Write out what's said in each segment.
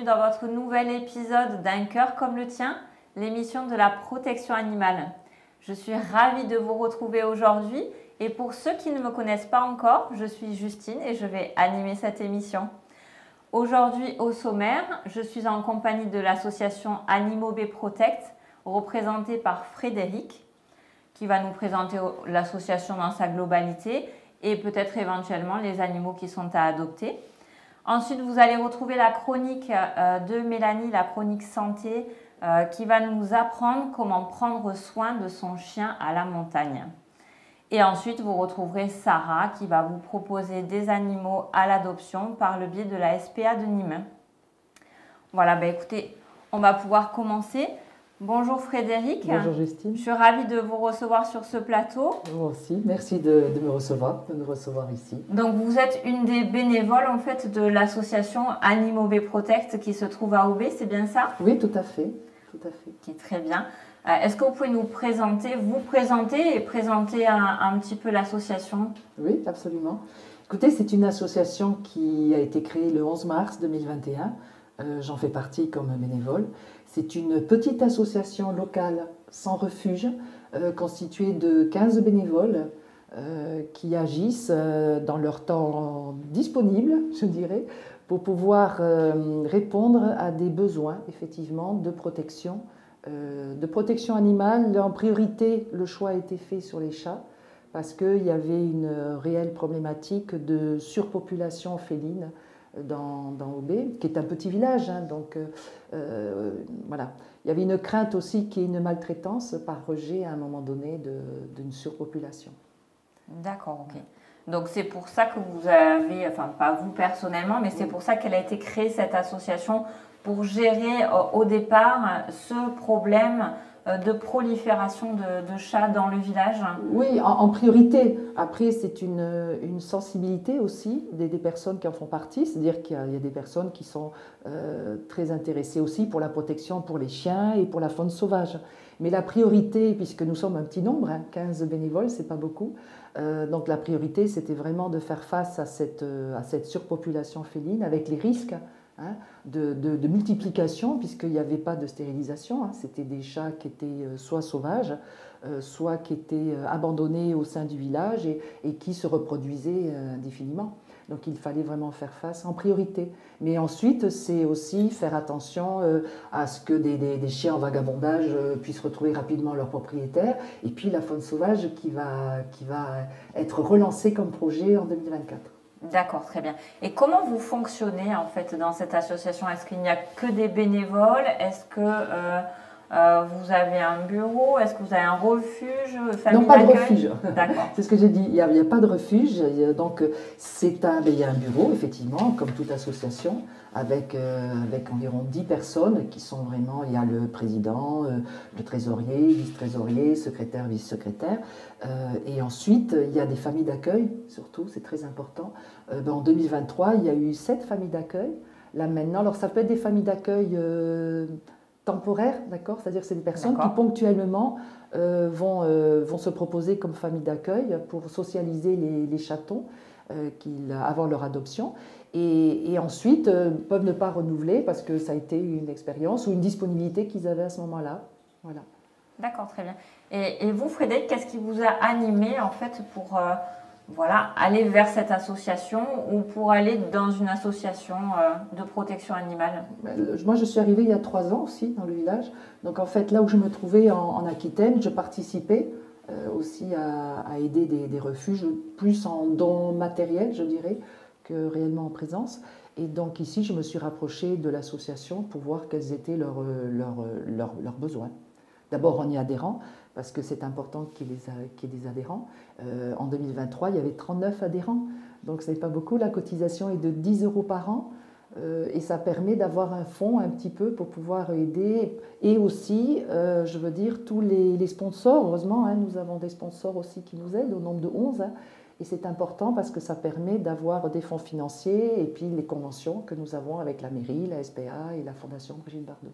dans votre nouvel épisode d'Un cœur comme le tien, l'émission de la protection animale. Je suis ravie de vous retrouver aujourd'hui et pour ceux qui ne me connaissent pas encore, je suis Justine et je vais animer cette émission. Aujourd'hui au sommaire, je suis en compagnie de l'association Animaux B Protect, représentée par Frédéric, qui va nous présenter l'association dans sa globalité et peut-être éventuellement les animaux qui sont à adopter. Ensuite, vous allez retrouver la chronique de Mélanie, la chronique santé, qui va nous apprendre comment prendre soin de son chien à la montagne. Et ensuite, vous retrouverez Sarah qui va vous proposer des animaux à l'adoption par le biais de la SPA de Nîmes. Voilà, écoutez, on va pouvoir commencer. Bonjour Frédéric. Bonjour Justine. Je suis ravie de vous recevoir sur ce plateau. Moi aussi, merci de nous recevoir ici. Donc vous êtes une des bénévoles en fait de l'association Animaux B Protect qui se trouve à Aubé, c'est bien ça? Oui, tout à fait. Qui est très bien. Est-ce que vous pouvez nous présenter, et présenter un petit peu l'association? Oui, absolument. Écoutez, c'est une association qui a été créée le 11 mars 2021. J'en fais partie comme bénévole. C'est une petite association locale sans refuge, constituée de 15 bénévoles qui agissent dans leur temps disponible, je dirais, pour pouvoir répondre à des besoins, effectivement, de protection animale. En priorité, le choix a été fait sur les chats, parce qu'il y avait une réelle problématique de surpopulation féline dans Aubé, qui est un petit village, hein, donc voilà. Il y avait une crainte aussi qu'il y ait une maltraitance par rejet à un moment donné d'une surpopulation. D'accord, ok. Donc c'est pour ça que vous avez, enfin pas vous personnellement, mais c'est pour ça qu'elle a été créée cette association pour gérer au départ ce problème de prolifération de chats dans le village. Oui, en priorité. Après, c'est une sensibilité aussi des personnes qui en font partie. C'est-à-dire qu'il y a des personnes qui sont très intéressées aussi pour la protection pour les chiens et pour la faune sauvage. Mais la priorité, puisque nous sommes un petit nombre, 15 bénévoles, c'est pas beaucoup, donc la priorité, c'était vraiment de faire face à cette surpopulation féline avec les risques de multiplication, puisqu'il n'y avait pas de stérilisation. C'était des chats qui étaient soit sauvages, soit qui étaient abandonnés au sein du village et qui se reproduisaient indéfiniment. Donc il fallait vraiment faire face en priorité. Mais ensuite, c'est aussi faire attention à ce que des chiens en vagabondage puissent retrouver rapidement leur propriétaire. Et puis la faune sauvage qui va être relancée comme projet en 2024. D'accord, très bien. Et comment vous fonctionnez en fait dans cette association? Est-ce qu'il n'y a que des bénévoles? Est-ce que vous avez un bureau? Est-ce que vous avez un refuge? Non, pas de refuge. D'accord. C'est ce que j'ai dit. Il n'y a pas de refuge. Donc, il y a un bureau, effectivement, comme toute association, avec environ 10 personnes qui sont vraiment. Il y a le président, le trésorier, vice-trésorier, secrétaire, vice-secrétaire. Et ensuite, il y a des familles d'accueil, surtout, c'est très important. En 2023, il y a eu 7 familles d'accueil. Là maintenant, alors ça peut être des familles d'accueil temporaires, d'accord? C'est-à-dire que c'est des personnes qui ponctuellement vont se proposer comme famille d'accueil pour socialiser les chatons avant leur adoption. Et ensuite, peuvent ne pas renouveler parce que ça a été une expérience ou une disponibilité qu'ils avaient à ce moment-là. Voilà. D'accord, très bien. Et vous, Frédéric, qu'est-ce qui vous a animé en fait pour aller vers cette association ou pour aller dans une association de protection animale? Moi, je suis arrivée il y a 3 ans aussi dans le village. Donc en fait, là où je me trouvais en Aquitaine, je participais aussi à aider des refuges, plus en dons matériels, je dirais, que réellement en présence. Et donc ici, je me suis rapprochée de l'association pour voir quels étaient leurs besoins. D'abord en y adhérant, parce que c'est important qu'il y ait des adhérents. En 2023, il y avait 39 adhérents, donc ce n'est pas beaucoup. La cotisation est de 10 € par an et ça permet d'avoir un fonds un petit peu pour pouvoir aider. Et aussi, je veux dire, tous les sponsors, heureusement, nous avons des sponsors aussi qui nous aident, au nombre de 11. Et c'est important parce que ça permet d'avoir des fonds financiers et puis les conventions que nous avons avec la mairie, la SPA et la Fondation Brigitte Bardot.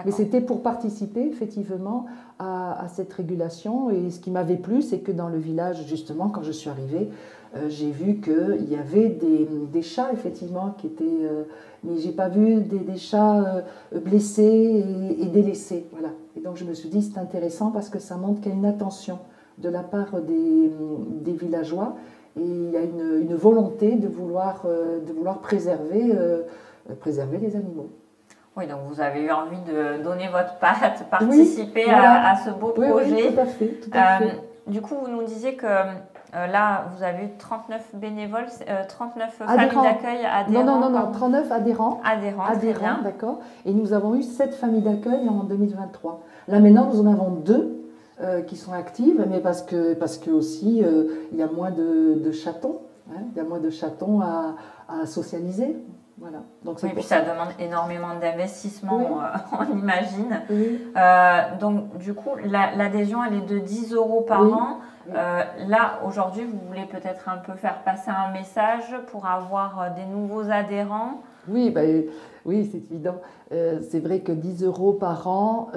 Mais c'était pour participer effectivement à cette régulation. Et ce qui m'avait plu, c'est que dans le village, justement, quand je suis arrivée, j'ai vu qu'il y avait des chats, effectivement, qui étaient... mais je n'ai pas vu des chats blessés et délaissés. Voilà. Et donc je me suis dit, c'est intéressant parce que ça montre qu'il y a une attention de la part des villageois. Et il y a une volonté de vouloir préserver les animaux. Oui, donc vous avez eu envie de donner votre patte, participer à ce beau projet. Oui, tout à fait. Tout à fait. Du coup, vous nous disiez que là, vous avez eu 39 bénévoles, 39 familles d'accueil adhérents. Non, 39 adhérents. Adhérents, d'accord. Et nous avons eu 7 familles d'accueil en 2023. Là, maintenant, nous en avons 2 qui sont actives, mais parce que aussi, il y a moins de chatons. Hein, il y a moins de chatons à socialiser. Voilà. Donc, oui, puis ça demande énormément d'investissement, on imagine. Oui. Donc, du coup, l'adhésion, elle est de 10 € par an. Oui. Là, aujourd'hui, vous voulez peut-être un peu faire passer un message pour avoir des nouveaux adhérents. Oui, oui, c'est évident. C'est vrai que 10 € par an,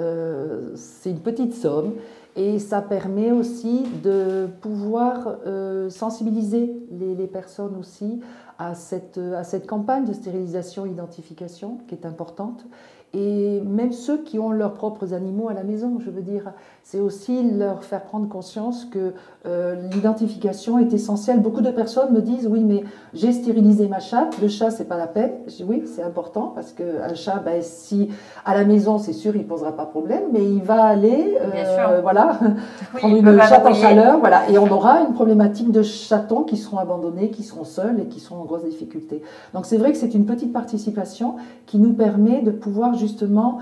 c'est une petite somme. Et ça permet aussi de pouvoir sensibiliser les personnes aussi à cette campagne de stérilisation-identification qui est importante. Et même ceux qui ont leurs propres animaux à la maison, je veux dire, c'est aussi leur faire prendre conscience que l'identification est essentielle. Beaucoup de personnes me disent, oui, mais j'ai stérilisé ma chatte, le chat, c'est pas la peine. Je dis, oui, c'est important parce qu'un chat, si à la maison, c'est sûr, il ne posera pas problème, mais il va aller prendre une chatte en chaleur, voilà, et on aura une problématique de chatons qui seront abandonnés, qui seront seuls et qui seront en grosse difficulté. Donc c'est vrai que c'est une petite participation qui nous permet de pouvoir justement,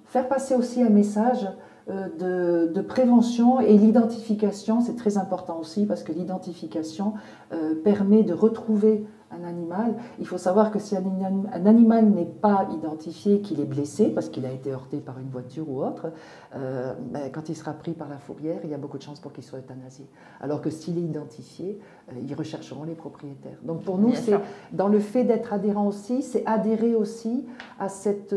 faire passer aussi un message de prévention, et l'identification, c'est très important aussi parce que l'identification permet de retrouver un animal. Il faut savoir que si un animal n'est pas identifié, qu'il est blessé parce qu'il a été heurté par une voiture ou autre, quand il sera pris par la fourrière, il y a beaucoup de chances pour qu'il soit euthanasié. Alors que s'il est identifié, ils rechercheront les propriétaires. Donc pour nous, c'est dans le fait d'être adhérent aussi, c'est adhérer aussi à cette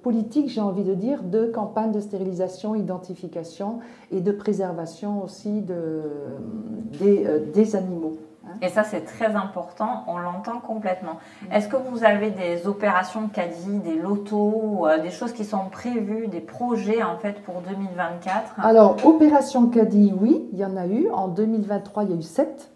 politique, j'ai envie de dire, de campagne de stérilisation, identification et de préservation aussi des animaux. Et ça, c'est très important, on l'entend complètement. Est-ce que vous avez des opérations caddie, des lotos, des choses qui sont prévues, des projets en fait pour 2024? Alors, opération caddie, oui, il y en a eu. En 2023, il y a eu 7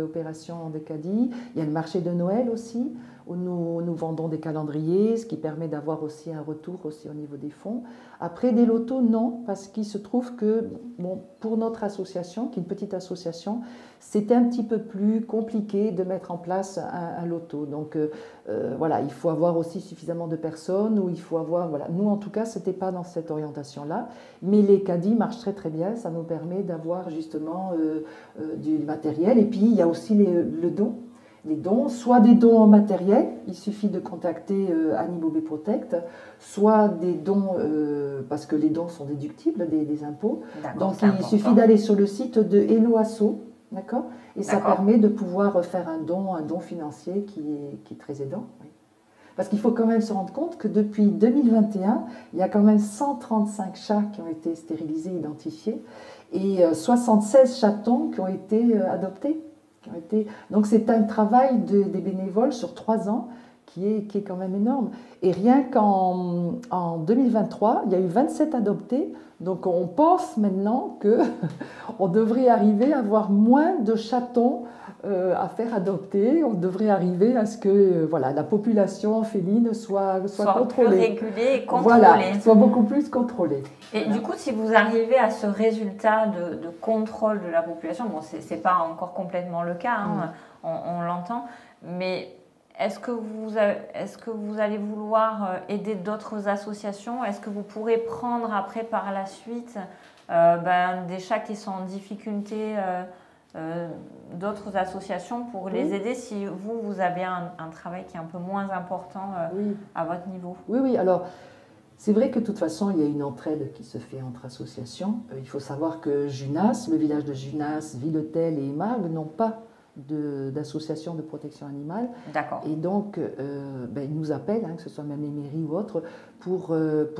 opérations de caddie. Il y a le marché de Noël aussi, où nous vendons des calendriers, ce qui permet d'avoir aussi un retour aussi au niveau des fonds. Après, des lotos, non, parce qu'il se trouve que pour notre association, qui est une petite association, c'était un petit peu plus compliqué de mettre en place un loto. Donc il faut avoir aussi suffisamment de personnes, ou il faut avoir... Voilà. Nous, en tout cas, ce n'était pas dans cette orientation-là, mais les caddies marchent très très bien, ça nous permet d'avoir justement du matériel. Et puis, il y a aussi le don. Les dons, soit des dons en matériel, il suffit de contacter Animaux Protect, soit des dons, parce que les dons sont déductibles des impôts. Donc il suffit d'aller sur le site de Hello Asso, d'accord, et ça permet de pouvoir faire un don financier qui est très aidant. Oui. Parce qu'il faut quand même se rendre compte que depuis 2021, il y a quand même 135 chats qui ont été stérilisés, identifiés, et 76 chatons qui ont été adoptés. Donc c'est un travail des bénévoles sur 3 ans qui est quand même énorme. Et rien qu'en 2023, il y a eu 27 adoptés. Donc on pense maintenant qu'on devrait arriver à avoir moins de chatons à faire adopter. On devrait arriver à ce que la population féline soit contrôlée. Plus régulée et contrôlée. Voilà, soit beaucoup plus contrôlée. Et du coup, si vous arrivez à ce résultat de contrôle de la population, bon, ce n'est pas encore complètement le cas, hein, on l'entend, mais est-ce que vous allez vouloir aider d'autres associations? Est-ce que vous pourrez prendre après par la suite des chats qui sont en difficulté, d'autres associations pour les aider si vous avez un travail qui est un peu moins important à votre niveau? Oui, alors... C'est vrai que de toute façon, il y a une entraide qui se fait entre associations. Il faut savoir que Junas, le village de Junas, Villetel et Émargues n'ont pas d'associations de protection animale. D'accord. Et donc, ils nous appellent, que ce soit même les mairies ou autres, pour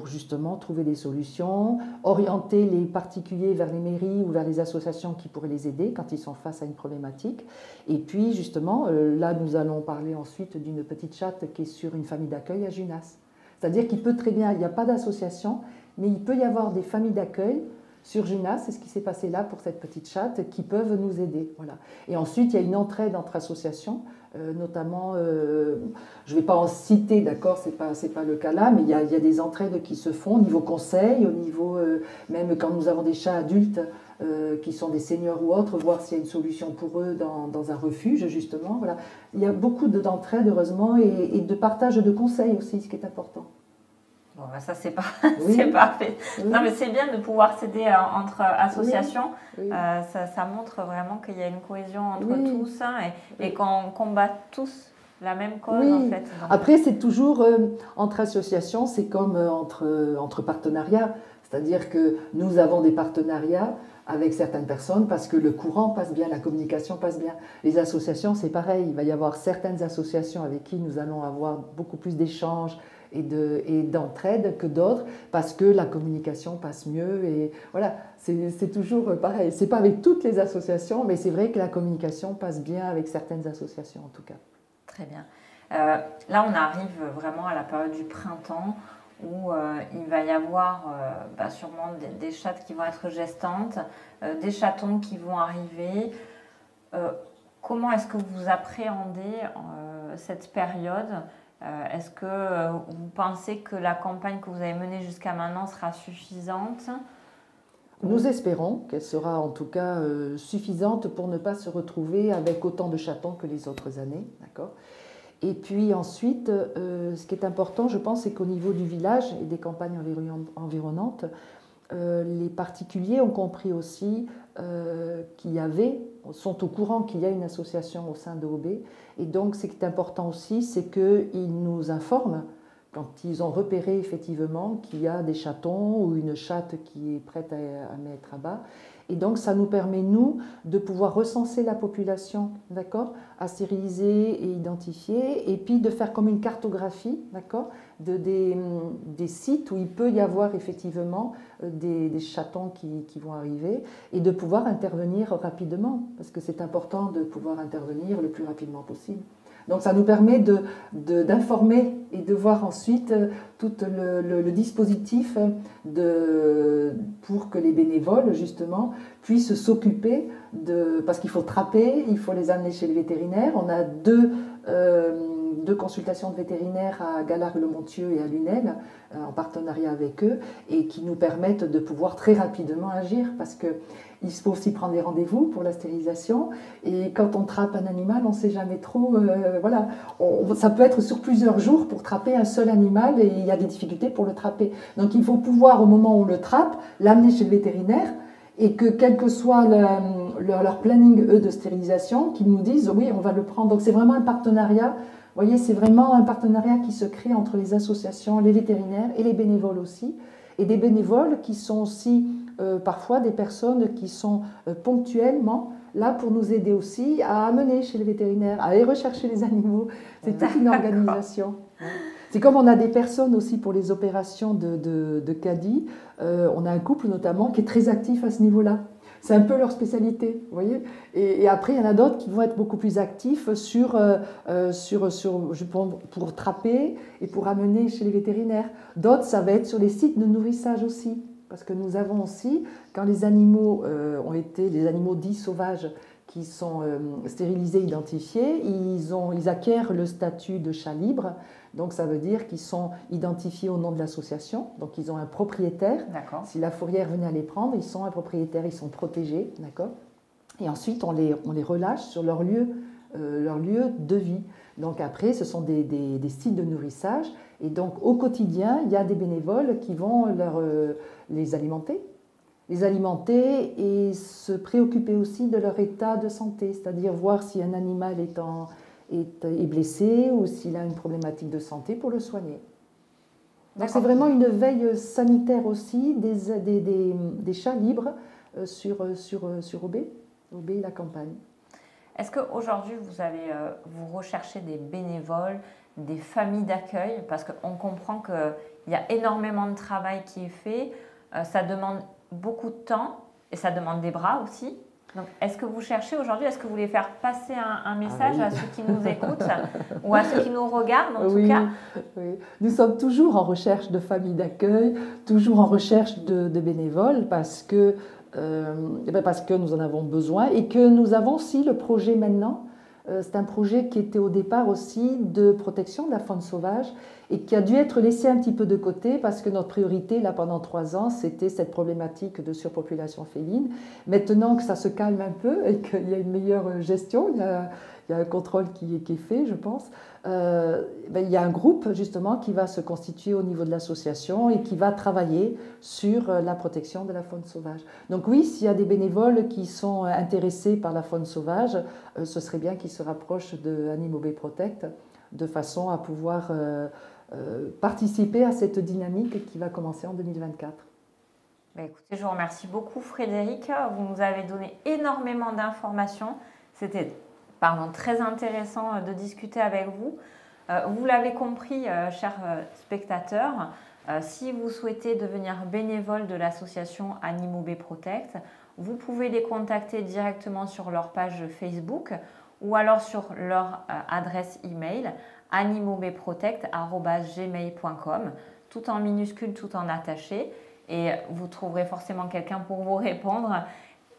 justement trouver des solutions, orienter les particuliers vers les mairies ou vers les associations qui pourraient les aider quand ils sont face à une problématique. Et puis, justement, là, nous allons parler ensuite d'une petite chatte qui est sur une famille d'accueil à Junas. C'est-à-dire qu'il peut très bien, il n'y a pas d'association, mais il peut y avoir des familles d'accueil sur Junas, c'est ce qui s'est passé là pour cette petite chatte, qui peuvent nous aider. Voilà. Et ensuite, il y a une entraide entre associations, notamment, je ne vais pas en citer, d'accord, c'est pas le cas là, mais il y a des entraides qui se font au niveau conseil, au niveau, même quand nous avons des chats adultes qui sont des seniors ou autres, voir s'il y a une solution pour eux dans un refuge, justement. Voilà. Il y a beaucoup d'entraide, heureusement, et de partage de conseils aussi, ce qui est important. Bon, ça, c'est parfait. Oui. Non, mais c'est bien de pouvoir s'aider entre associations. Oui. Ça montre vraiment qu'il y a une cohésion entre tous et qu'on combat tous la même cause, en fait. Donc, après, c'est toujours entre associations, c'est comme entre partenariats. C'est-à-dire que nous avons des partenariats avec certaines personnes parce que le courant passe bien, la communication passe bien. Les associations, c'est pareil. Il va y avoir certaines associations avec qui nous allons avoir beaucoup plus d'échanges et d'entraide que d'autres parce que la communication passe mieux. Et voilà, c'est toujours pareil. C'est pas avec toutes les associations, mais c'est vrai que la communication passe bien avec certaines associations en tout cas. Très bien. Là, on arrive vraiment à la période du printemps où il va y avoir sûrement des chattes qui vont être gestantes, des chatons qui vont arriver. Comment est-ce que vous appréhendez cette période ? Est-ce que vous pensez que la campagne que vous avez menée jusqu'à maintenant sera suffisante ? Nous espérons qu'elle sera en tout cas suffisante pour ne pas se retrouver avec autant de chatons que les autres années. D'accord ? Et puis ensuite, ce qui est important, je pense, c'est qu'au niveau du village et des campagnes environnantes, les particuliers ont compris aussi sont au courant qu'il y a une association au sein de OB. Et donc, ce qui est important aussi, c'est qu'ils nous informent quand ils ont repéré effectivement qu'il y a des chatons ou une chatte qui est prête à mettre à bas. Et donc, ça nous permet, nous, de pouvoir recenser la population, d'accord, à stériliser et identifier, et puis de faire comme une cartographie, d'accord, des sites où il peut y avoir effectivement des chatons qui vont arriver, et de pouvoir intervenir rapidement, parce que c'est important de pouvoir intervenir le plus rapidement possible. Donc ça nous permet d'informer et de voir ensuite tout le dispositif pour que les bénévoles justement puissent s'occuper parce qu'il faut trapper, il faut les amener chez les vétérinaires. On a deux consultations de vétérinaires à Galargues-le-Montieu et à Lunel en partenariat avec eux et qui nous permettent de pouvoir très rapidement agir parce que il faut aussi prendre des rendez-vous pour la stérilisation et quand on trappe un animal, on ne sait jamais trop, voilà, ça peut être sur plusieurs jours pour trapper un seul animal et il y a des difficultés pour le trapper. Donc il faut pouvoir au moment où on le trappe, l'amener chez le vétérinaire et que quel que soit leur planning eux de stérilisation, qu'ils nous disent oui on va le prendre. Donc c'est vraiment un partenariat. Vous voyez, c'est vraiment un partenariat qui se crée entre les associations, les vétérinaires et les bénévoles aussi. Et des bénévoles qui sont aussi parfois des personnes qui sont ponctuellement là pour nous aider aussi à amener chez les vétérinaires, à aller rechercher les animaux. C'est toute une organisation. C'est comme on a des personnes aussi pour les opérations de caddie. On a un couple notamment qui est très actif à ce niveau-là. C'est un peu leur spécialité, vous voyez. Et après, il y en a d'autres qui vont être beaucoup plus actifs pour trapper et pour amener chez les vétérinaires. D'autres, ça va être sur les sites de nourrissage aussi. Parce que nous avons aussi, quand les animaux les animaux dits sauvages qui sont stérilisés, identifiés, ils acquièrent le statut de chat libre. Donc ça veut dire qu'ils sont identifiés au nom de l'association, donc ils ont un propriétaire. D'accord. Si la fourrière venait à les prendre, ils sont un propriétaire, ils sont protégés, d'accord. Et ensuite on les relâche sur leur lieu de vie. Donc après, ce sont des sites de nourrissage, et donc au quotidien, il y a des bénévoles qui vont les alimenter et se préoccuper aussi de leur état de santé, c'est-à-dire voir si un animal est blessé ou s'il a une problématique de santé pour le soigner. Donc c'est vraiment une veille sanitaire aussi des chats libres sur OB et la campagne. Est-ce qu'aujourd'hui, vous recherchez des bénévoles, des familles d'accueil? Parce qu'on comprend qu'il y a énormément de travail qui est fait, ça demande beaucoup de temps et ça demande des bras aussi. Donc, est-ce que vous cherchez aujourd'hui, est-ce que vous voulez faire passer un message à ceux qui nous écoutent ou à ceux qui nous regardent en tout cas? Oui. Nous sommes toujours en recherche de familles d'accueil, toujours en recherche de bénévoles parce que nous en avons besoin et que nous avons aussi le projet maintenant. C'est un projet qui était au départ aussi de protection de la faune sauvage et qui a dû être laissé un petit peu de côté parce que notre priorité, là, pendant 3 ans, c'était cette problématique de surpopulation féline. Maintenant que ça se calme un peu et qu'il y a une meilleure gestion, il y a un contrôle qui est fait, je pense, il y a un groupe justement qui va se constituer au niveau de l'association et qui va travailler sur la protection de la faune sauvage. Donc oui, s'il y a des bénévoles qui sont intéressés par la faune sauvage, ce serait bien qu'ils se rapprochent de Animaux Bay Protect de façon à pouvoir participer à cette dynamique qui va commencer en 2024. Écoutez, je vous remercie beaucoup Frédéric. Vous nous avez donné énormément d'informations. C'était très intéressant de discuter avec vous. Vous l'avez compris, chers spectateurs, si vous souhaitez devenir bénévole de l'association Animaux Bay Protect, vous pouvez les contacter directement sur leur page Facebook ou alors sur leur adresse email animauxbayprotect@gmail.com, tout en minuscule, tout en attaché, et vous trouverez forcément quelqu'un pour vous répondre.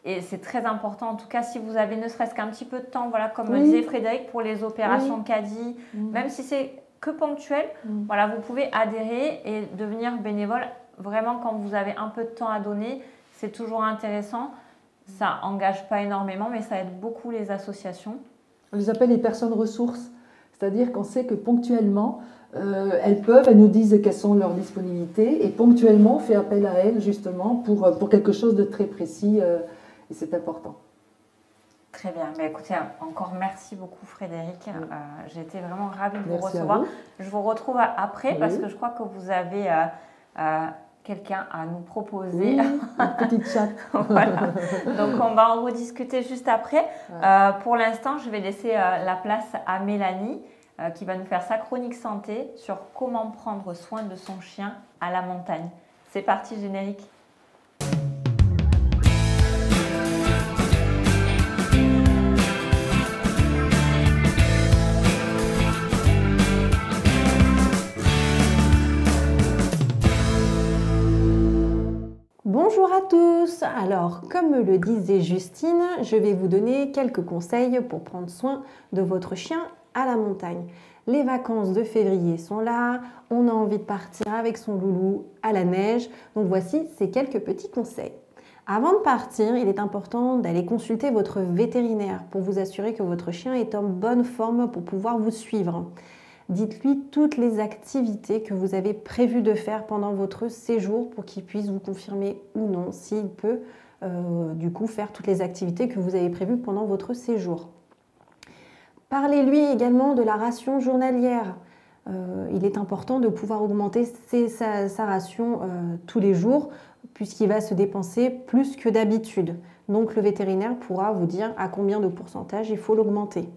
Et c'est très important, en tout cas, si vous avez ne serait-ce qu'un petit peu de temps, voilà, comme disait Frédéric, pour les opérations caddie, même si c'est que ponctuel, voilà, vous pouvez adhérer et devenir bénévole. Vraiment, quand vous avez un peu de temps à donner, c'est toujours intéressant. Ça n'engage pas énormément, mais ça aide beaucoup les associations. On les appelle les personnes ressources, c'est-à-dire qu'on sait que ponctuellement, elles nous disent quelles sont leurs disponibilités, et ponctuellement, on fait appel à elles justement pour quelque chose de très précis. Et c'est important. Très bien. Mais écoutez, encore merci beaucoup Frédéric. J'ai été vraiment ravie de vous recevoir. Je vous retrouve après parce que je crois que vous avez quelqu'un à nous proposer. Une petite chatte. Voilà. Donc on va en rediscuter juste après. Pour l'instant, je vais laisser la place à Mélanie qui va nous faire sa chronique santé sur comment prendre soin de son chien à la montagne. C'est parti, générique. Bonjour à tous. Alors, comme le disait Justine, je vais vous donner quelques conseils pour prendre soin de votre chien à la montagne. Les vacances de février sont là, on a envie de partir avec son loulou à la neige, donc voici ces quelques petits conseils. Avant de partir, il est important d'aller consulter votre vétérinaire pour vous assurer que votre chien est en bonne forme pour pouvoir vous suivre. Dites-lui toutes les activités que vous avez prévu de faire pendant votre séjour pour qu'il puisse vous confirmer ou non s'il peut du coup faire toutes les activités que vous avez prévues pendant votre séjour. Parlez-lui également de la ration journalière. Il est important de pouvoir augmenter sa ration tous les jours puisqu'il va se dépenser plus que d'habitude. Donc le vétérinaire pourra vous dire à combien de pourcentage il faut l'augmenter.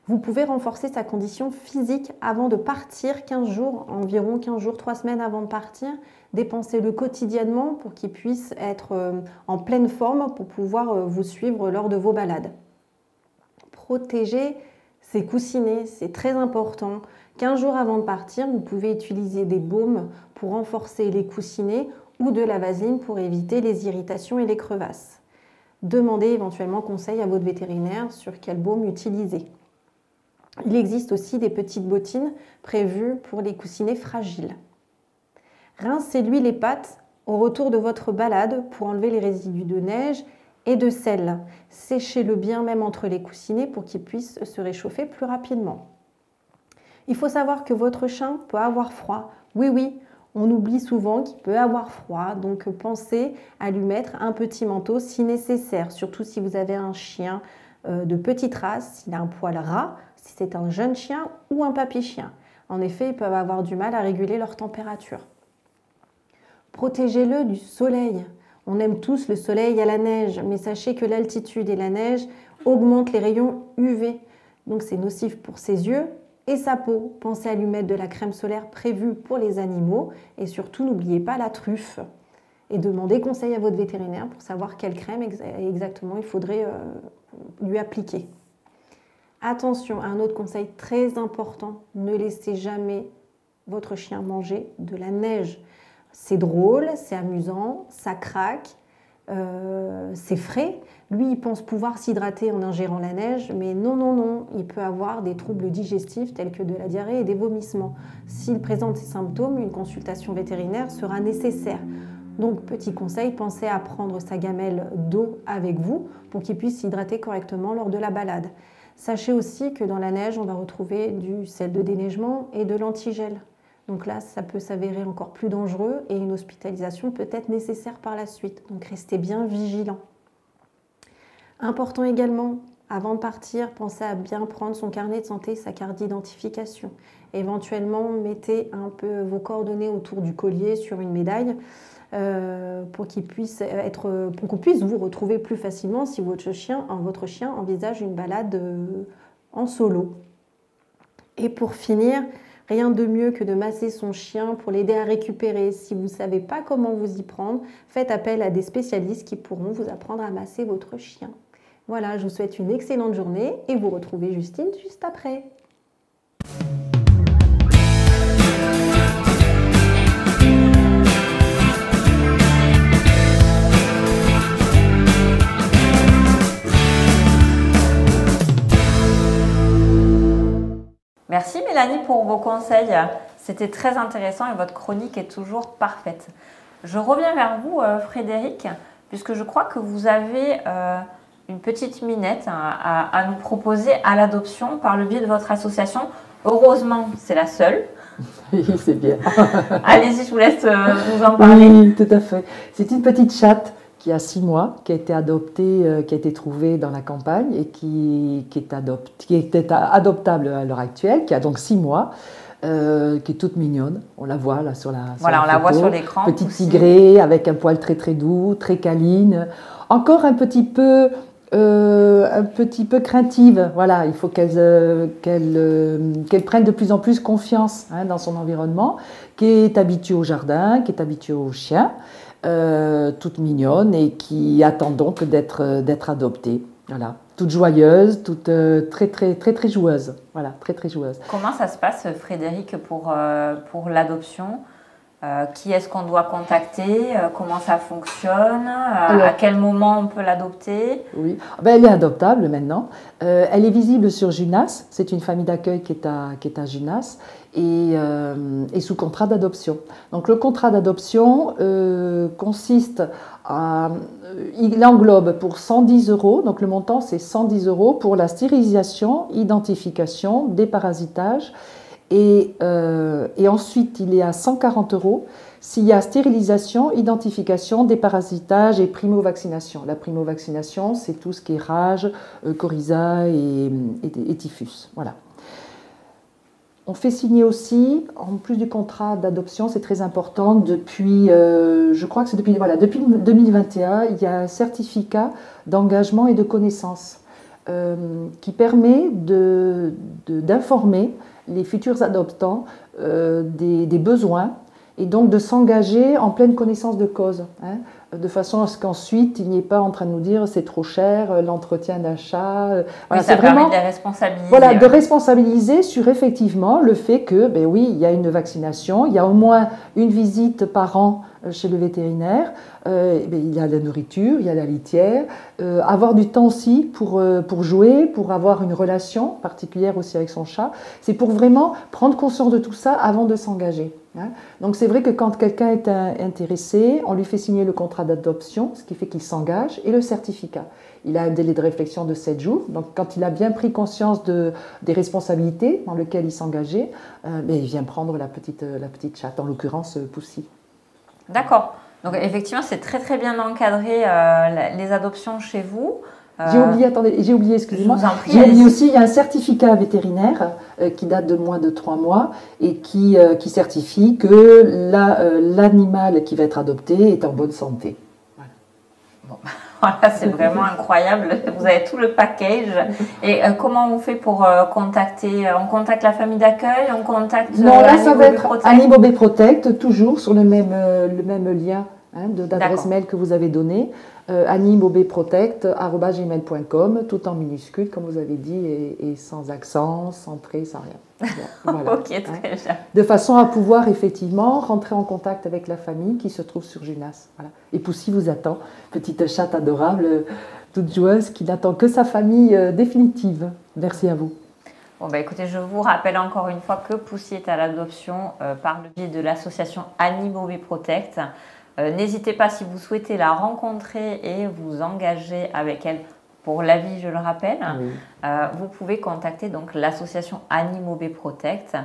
Vous pouvez renforcer sa condition physique avant de partir 15 jours, environ 15 jours, 3 semaines avant de partir. Dépensez-le quotidiennement pour qu'il puisse être en pleine forme pour pouvoir vous suivre lors de vos balades. Protégez ses coussinets, c'est très important. 15 jours avant de partir, vous pouvez utiliser des baumes pour renforcer les coussinets ou de la vaseline pour éviter les irritations et les crevasses. Demandez éventuellement conseil à votre vétérinaire sur quel baume utiliser. Il existe aussi des petites bottines prévues pour les coussinets fragiles. Rincez-lui les pattes au retour de votre balade pour enlever les résidus de neige et de sel. Séchez-le bien même entre les coussinets pour qu'il puisse se réchauffer plus rapidement. Il faut savoir que votre chien peut avoir froid. Oui, on oublie souvent qu'il peut avoir froid, donc pensez à lui mettre un petit manteau si nécessaire, surtout si vous avez un chien de petite race, s'il a un poil ras, si c'est un jeune chien ou un papy chien. En effet, ils peuvent avoir du mal à réguler leur température. Protégez-le du soleil. On aime tous le soleil à la neige, mais sachez que l'altitude et la neige augmentent les rayons UV. Donc c'est nocif pour ses yeux et sa peau. Pensez à lui mettre de la crème solaire prévue pour les animaux et surtout n'oubliez pas la truffe. Et demandez conseil à votre vétérinaire pour savoir quelle crème exactement il faudrait lui appliquer. Attention, un autre conseil très important, ne laissez jamais votre chien manger de la neige. C'est drôle, c'est amusant, ça craque, c'est frais. Lui, il pense pouvoir s'hydrater en ingérant la neige, mais non, non, non, il peut avoir des troubles digestifs tels que de la diarrhée et des vomissements. S'il présente ces symptômes, une consultation vétérinaire sera nécessaire. Donc, petit conseil, pensez à prendre sa gamelle d'eau avec vous pour qu'il puisse s'hydrater correctement lors de la balade. Sachez aussi que dans la neige, on va retrouver du sel de déneigement et de l'antigel. Donc là, ça peut s'avérer encore plus dangereux et une hospitalisation peut être nécessaire par la suite. Donc restez bien vigilants. Important également, avant de partir, pensez à bien prendre son carnet de santé, sa carte d'identification. Éventuellement, mettez un peu vos coordonnées autour du collier sur une médaille pour qu'on puisse vous retrouver plus facilement si votre chien envisage une balade en solo. Et pour finir, rien de mieux que de masser son chien pour l'aider à récupérer. Si vous ne savez pas comment vous y prendre, faites appel à des spécialistes qui pourront vous apprendre à masser votre chien. Voilà, je vous souhaite une excellente journée et vous retrouvez Justine juste après. Merci Mélanie pour vos conseils. C'était très intéressant et votre chronique est toujours parfaite. Je reviens vers vous Frédéric, puisque je crois que vous avez une petite minette à nous proposer à l'adoption par le biais de votre association. Heureusement, c'est la seule. Oui, c'est bien. Allez-y, je vous laisse vous en parler. Oui, tout à fait. C'est une petite chatte qui a 6 mois, qui a été adoptée, qui a été trouvée dans la campagne et qui était adoptable à l'heure actuelle, qui a donc 6 mois, qui est toute mignonne. On la voit là sur la Voilà, on la voit sur l'écran. Petite tigrée avec un poil très très doux, très câline. Encore un petit peu craintive. Voilà, il faut qu'elle prenne de plus en plus confiance dans son environnement, qui est habituée au jardin, qui est habituée aux chiens. Toute mignonne et qui attend donc d'être adoptée. Voilà, toute joyeuse, toute très joueuse. Voilà, très joueuse. Comment ça se passe, Frédéric, pour l'adoption? Qui est-ce qu'on doit contacter? Comment ça fonctionne? À quel moment on peut l'adopter? Oui, elle est adoptable maintenant. Elle est visible sur Junas. C'est une famille d'accueil qui est à Junas et sous contrat d'adoption. Donc le contrat d'adoption consiste il englobe pour 110 €, donc le montant c'est 110 € pour la stérilisation, identification, déparasitage. Et ensuite, il est à 140 € s'il y a stérilisation, identification, déparasitage et primo-vaccination. La primo-vaccination, c'est tout ce qui est rage, coryza et typhus. Voilà. On fait signer aussi, en plus du contrat d'adoption, c'est très important, depuis 2021, il y a un certificat d'engagement et de connaissance qui permet d'informer les futurs adoptants des besoins et donc de s'engager en pleine connaissance de cause, de façon à ce qu'ensuite il n'y ait pas en train de nous dire c'est trop cher, l'entretien d'un chat. Voilà, ça permet de les responsabiliser. Voilà, de responsabiliser sur effectivement le fait que, oui, il y a une vaccination, il y a au moins une visite par an chez le vétérinaire, il y a la nourriture, il y a la litière, avoir du temps aussi pour jouer, pour avoir une relation particulière aussi avec son chat. C'est pour vraiment prendre conscience de tout ça avant de s'engager. Donc c'est vrai que quand quelqu'un est intéressé, on lui fait signer le contrat d'adoption, ce qui fait qu'il s'engage, et le certificat. Il a un délai de réflexion de 7 jours, donc quand il a bien pris conscience des responsabilités dans lesquelles il s'engageait, il vient prendre la petite chatte, en l'occurrence Poussy. D'accord. Donc effectivement, c'est très très bien encadré les adoptions chez vous. J'ai oublié, excusez-moi. J'ai oublié aussi, il y a un certificat vétérinaire qui date de moins de 3 mois et qui certifie que l'animal qui va être adopté est en bonne santé. Voilà. Bon, voilà, c'est vraiment incroyable. Vous avez tout le package. Et comment on fait pour contacter? On contacte la famille d'accueil? On contacte Non, là, ça va être Protect Anibobé Protect, toujours sur le même lien d'adresse mail que vous avez donné. anibobéprotect@gmail.com, tout en minuscule, comme vous avez dit, et sans accent, sans trait, sans rien. Voilà. Ok, très bien. De façon à pouvoir effectivement rentrer en contact avec la famille qui se trouve sur Junas. Voilà. Et Poussy vous attend, petite chatte adorable, toute joueuse, qui n'attend que sa famille définitive. Merci à vous. Bon, bah, écoutez, je vous rappelle encore une fois que Poussy est à l'adoption par le biais de l'association Anibobé Protect. N'hésitez pas, si vous souhaitez la rencontrer et vous engager avec elle pour la vie, je le rappelle, oui. Vous pouvez contacter donc l'association Anibobé Protect,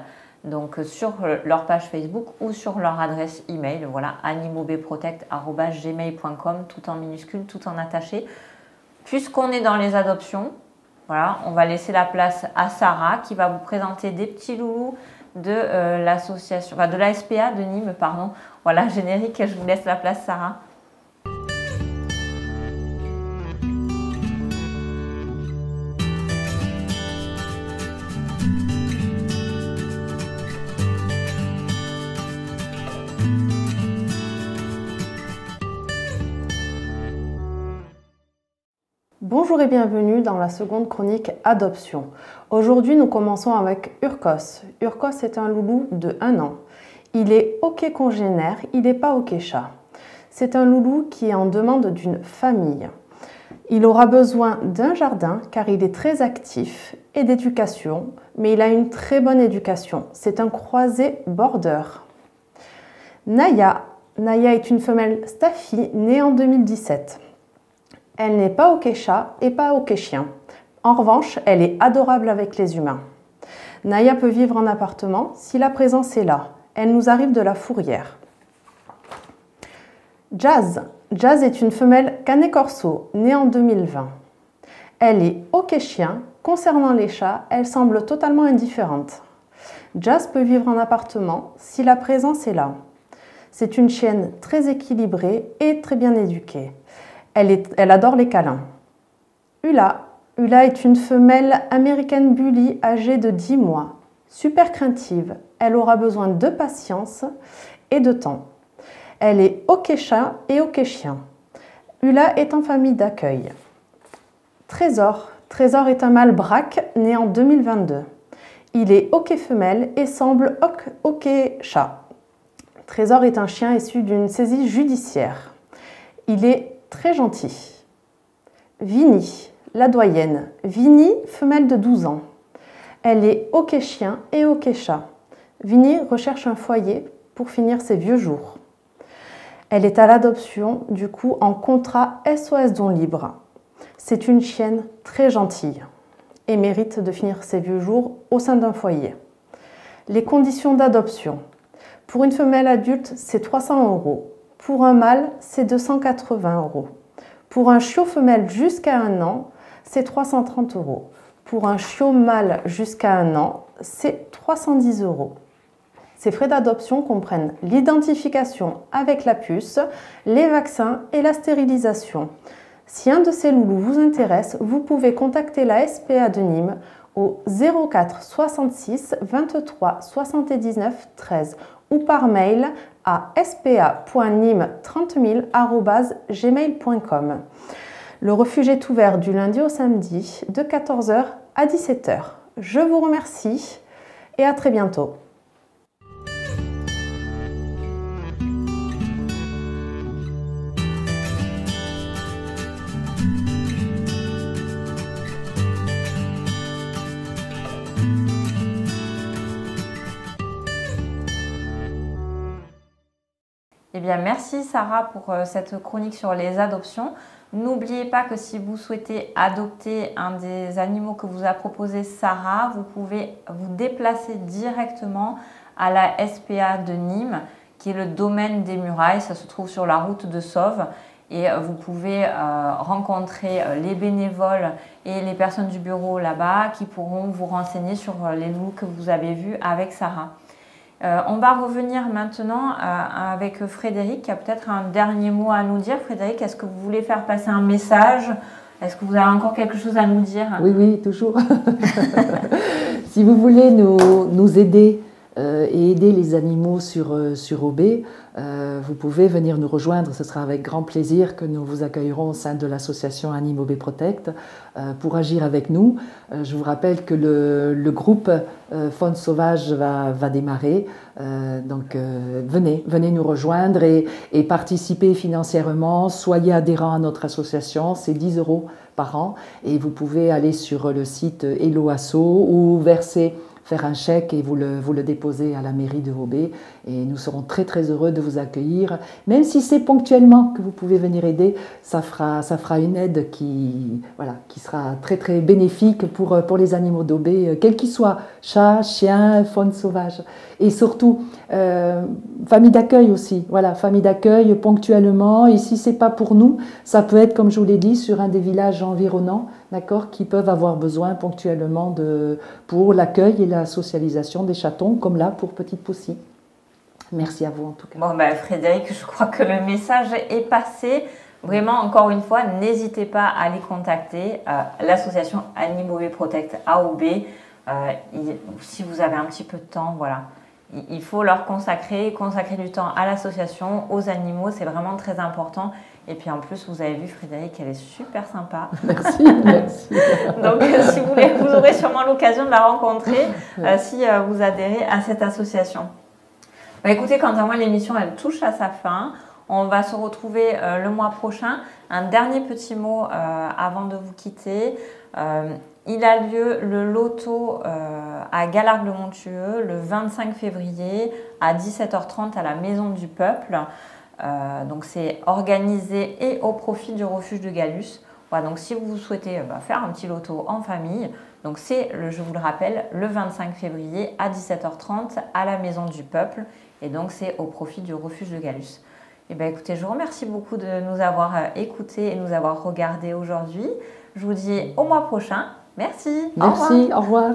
donc sur leur page Facebook ou sur leur adresse email. Voilà, anibobéprotect@gmail.com, tout en minuscule, tout en attaché. Puisqu'on est dans les adoptions, voilà, on va laisser la place à Sarah qui va vous présenter des petits loulous de l'association, enfin de la SPA de Nîmes, pardon. Voilà, générique, je vous laisse la place, Sarah. Bonjour et bienvenue dans la seconde chronique Adoption. Aujourd'hui, nous commençons avec Urkos. Urkos est un loulou de 1 an. Il est OK congénère, il n'est pas OK chat. C'est un loulou qui est en demande d'une famille. Il aura besoin d'un jardin car il est très actif et d'éducation, mais il a une très bonne éducation. C'est un croisé border. Naya est une femelle Staffy née en 2017. Elle n'est pas OK chat et pas OK chien. En revanche, elle est adorable avec les humains. Naya peut vivre en appartement si la présence est là. Elle nous arrive de la fourrière. Jazz est une femelle Canet Corso, née en 2020. Elle est OK chien. Concernant les chats, elle semble totalement indifférente. Jazz peut vivre en appartement si la présence est là. C'est une chienne très équilibrée et très bien éduquée. Elle adore les câlins. Ula est une femelle American Bully âgée de 10 mois. Super craintive, elle aura besoin de patience et de temps. Elle est OK chat et OK chien. Ula est en famille d'accueil. Trésor est un mâle braque né en 2022. Il est OK femelle et semble OK chat. Trésor est un chien issu d'une saisie judiciaire. Il est très gentil. Vinny, la doyenne. Vinny, femelle de 12 ans. Elle est OK chien et OK chat. Vinny recherche un foyer pour finir ses vieux jours. Elle est à l'adoption, du coup, en contrat SOS Don Libre. C'est une chienne très gentille et mérite de finir ses vieux jours au sein d'un foyer. Les conditions d'adoption. Pour une femelle adulte, c'est 300 €. Pour un mâle, c'est 280 €. Pour un chiot femelle jusqu'à 1 an, c'est 330 €. Pour un chiot mâle jusqu'à 1 an, c'est 310 €. Ces frais d'adoption comprennent l'identification avec la puce, les vaccins et la stérilisation. Si un de ces loulous vous intéresse, vous pouvez contacter la SPA de Nîmes au 04 66 23 79 13 ou par mail à spa.nîmes30000@gmail.com. Le refuge est ouvert du lundi au samedi de 14 h à 17 h. Je vous remercie et à très bientôt. Eh bien, merci Sarah pour cette chronique sur les adoptions. N'oubliez pas que si vous souhaitez adopter un des animaux que vous a proposé Sarah, vous pouvez vous déplacer directement à la SPA de Nîmes, qui est le domaine des Murailles. Ça se trouve sur la route de Sauve. Et vous pouvez rencontrer les bénévoles et les personnes du bureau là-bas qui pourront vous renseigner sur les loups que vous avez vus avec Sarah. On va revenir maintenant avec Frédéric qui a peut-être un dernier mot à nous dire. Frédéric, est-ce que vous voulez faire passer un message? Est-ce que vous avez encore quelque chose à nous dire? Oui, oui, toujours. Si vous voulez nous aider et aider les animaux sur OB, vous pouvez venir nous rejoindre. Ce sera avec grand plaisir que nous vous accueillerons au sein de l'association Anime OB Protect pour agir avec nous. Je vous rappelle que le groupe Faune Sauvage va démarrer. Donc venez nous rejoindre et participer financièrement. Soyez adhérents à notre association, c'est 10 € par an. Et vous pouvez aller sur le site Hello Asso ou faire un chèque et vous le déposez à la mairie de OB et nous serons très très heureux de vous accueillir. Même si c'est ponctuellement que vous pouvez venir aider, ça fera une aide qui sera très très bénéfique pour les animaux d'OB, quels qu'ils soient, chats, chiens, faune sauvage. Et surtout, famille d'accueil aussi, voilà, famille d'accueil ponctuellement, et si c'est pas pour nous, ça peut être, comme je vous l'ai dit, sur un des villages environnants, d'accord, qui peuvent avoir besoin ponctuellement pour l'accueil et la socialisation des chatons, comme là pour Petite Poussy. Merci à vous en tout cas. Bon, Frédéric, je crois que le message est passé. Vraiment, encore une fois, n'hésitez pas à les contacter. L'association Anime OB Protect AOB, si vous avez un petit peu de temps, voilà. Il faut leur consacrer du temps à l'association, aux animaux, c'est vraiment très important. Et puis en plus, vous avez vu Frédéric, elle est super sympa. Merci, merci. Donc si vous voulez, vous aurez sûrement l'occasion de la rencontrer si vous adhérez à cette association. Écoutez, quant à moi, l'émission, elle touche à sa fin. On va se retrouver le mois prochain. Un dernier petit mot avant de vous quitter. Il a lieu le loto à Galargues-le-Montueux le 25 février à 17h30 à la Maison du Peuple. Donc c'est organisé et au profit du refuge de Gallus. Voilà, donc si vous souhaitez faire un petit loto en famille, donc c'est, je vous le rappelle, le 25 février à 17h30 à la Maison du Peuple. Et donc c'est au profit du refuge de Gallus. Et écoutez, je vous remercie beaucoup de nous avoir écoutés et de nous avoir regardés aujourd'hui. Je vous dis au mois prochain. Merci. Merci, au revoir.